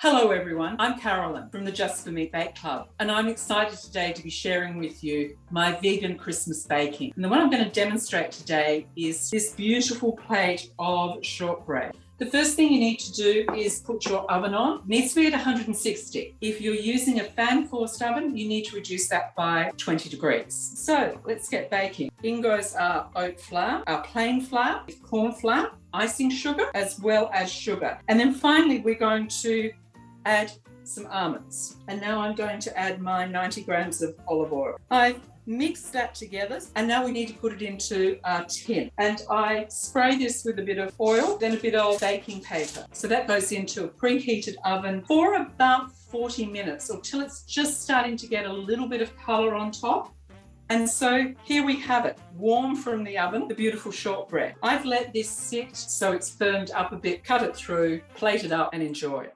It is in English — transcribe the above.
Hello everyone, I'm Carolyn from the Just For Me Bake Club, and I'm excited today to be sharing with you my vegan Christmas baking. And the one I'm going to demonstrate today is this beautiful plate of shortbread. The first thing you need to do is put your oven on. It needs to be at 160. If you're using a fan-forced oven, you need to reduce that by 20 degrees. So let's get baking. In goes our oat flour, our plain flour with corn flour, icing sugar, as well as sugar. And then finally, we're going to add some almonds. And now I'm going to add my 90 grams of olive oil. I've mixed that together, and now we need to put it into our tin. And I spray this with a bit of oil, then a bit of baking paper. So that goes into a preheated oven for about 40 minutes or till it's just starting to get a little bit of color on top. And so here we have it, warm from the oven, the beautiful shortbread. I've let this sit so it's firmed up a bit, cut it through, plate it up and enjoy.